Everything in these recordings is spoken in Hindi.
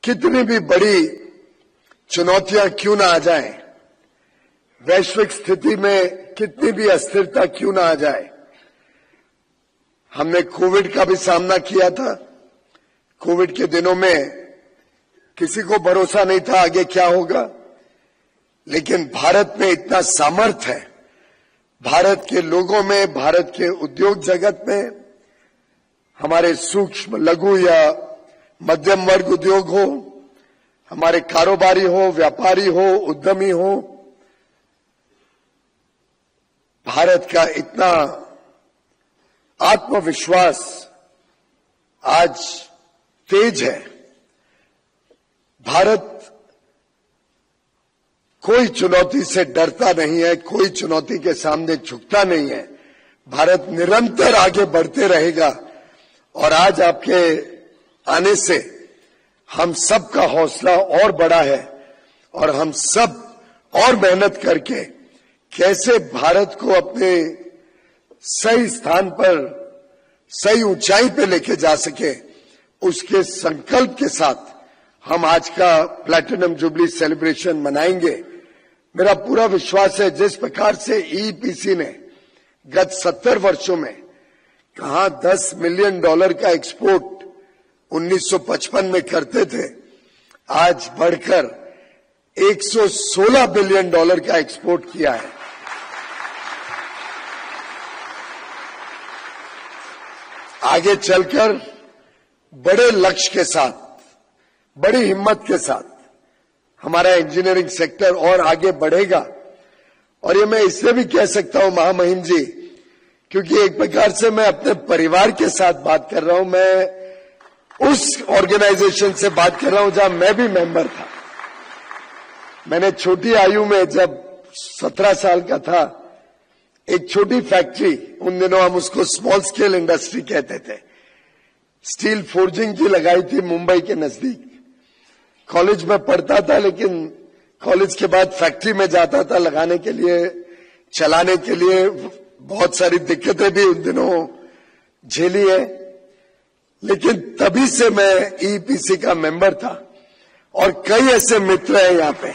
कितनी भी बड़ी चुनौतियां क्यों ना आ जाएं, वैश्विक स्थिति में कितनी भी अस्थिरता क्यों ना आ जाए, हमने कोविड का भी सामना किया था। कोविड के दिनों में किसी को भरोसा नहीं था आगे क्या होगा, लेकिन भारत में इतना सामर्थ्य है, भारत के लोगों में, भारत के उद्योग जगत में, हमारे सूक्ष्म लघु या मध्यम वर्ग उद्योग हो, हमारे कारोबारी हो, व्यापारी हो, उद्यमी हो, भारत का इतना आत्मविश्वास आज तेज है। भारत कोई चुनौती से डरता नहीं है, कोई चुनौती के सामने झुकता नहीं है। भारत निरंतर आगे बढ़ते रहेगा और आज आपके आने से हम सब का हौसला और बढ़ा है और हम सब और मेहनत करके कैसे भारत को अपने सही स्थान पर, सही ऊंचाई पे लेके जा सके, उसके संकल्प के साथ हम आज का प्लैटिनम जुबली सेलिब्रेशन मनाएंगे। मेरा पूरा विश्वास है जिस प्रकार से ईपीसी ने गत 70 वर्षों में कहां $10 मिलियन का एक्सपोर्ट 1955 में करते थे, आज बढ़कर $116 बिलियन का एक्सपोर्ट किया है। आगे चलकर बड़े लक्ष्य के साथ, बड़ी हिम्मत के साथ हमारा इंजीनियरिंग सेक्टर और आगे बढ़ेगा। और ये मैं इसलिए भी कह सकता हूं महामहिम जी, क्योंकि एक प्रकार से मैं अपने परिवार के साथ बात कर रहा हूं, मैं उस ऑर्गेनाइजेशन से बात कर रहा हूं जहां मैं भी मेंबर था। मैंने छोटी आयु में जब 17 साल का था, एक छोटी फैक्ट्री, उन दिनों हम उसको स्मॉल स्केल इंडस्ट्री कहते थे, स्टील फोर्जिंग की लगाई थी मुंबई के नजदीक। कॉलेज में पढ़ता था, लेकिन कॉलेज के बाद फैक्ट्री में जाता था लगाने के लिए, चलाने के लिए। बहुत सारी दिक्कतें भी उन दिनों झेली है, लेकिन तभी से मैं ईपीसी का मेंबर था और कई ऐसे मित्र हैं यहां पे।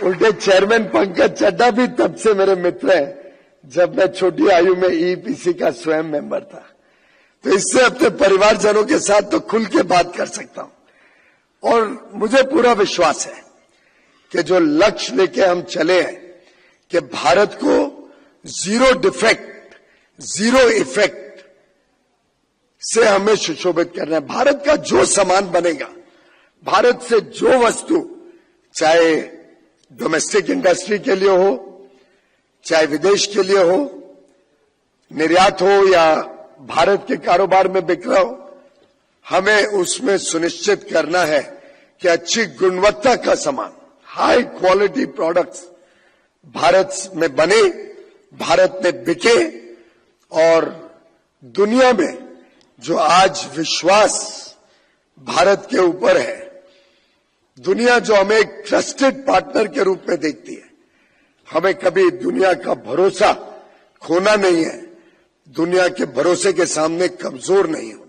उल्टे चेयरमैन पंकज चड्डा भी तब से मेरे मित्र हैं जब मैं छोटी आयु में ईपीसी का स्वयं मेंबर था। तो इससे अपने परिवारजनों के साथ तो खुल के बात कर सकता हूं और मुझे पूरा विश्वास है कि जो लक्ष्य लेके हम चले हैं कि भारत को जीरो डिफेक्ट, जीरो इफेक्ट से हमें सुशोभित करना है। भारत का जो सामान बनेगा, भारत से जो वस्तु, चाहे डोमेस्टिक इंडस्ट्री के लिए हो, चाहे विदेश के लिए हो, निर्यात हो या भारत के कारोबार में बिक रहा हो, हमें उसमें सुनिश्चित करना है कि अच्छी गुणवत्ता का सामान, हाई क्वालिटी प्रोडक्ट्स भारत में बने, भारत में बिके। और दुनिया में जो आज विश्वास भारत के ऊपर है, दुनिया जो हमें एक ट्रस्टेड पार्टनर के रूप में देखती है, हमें कभी दुनिया का भरोसा खोना नहीं है, दुनिया के भरोसे के सामने कमजोर नहीं होना।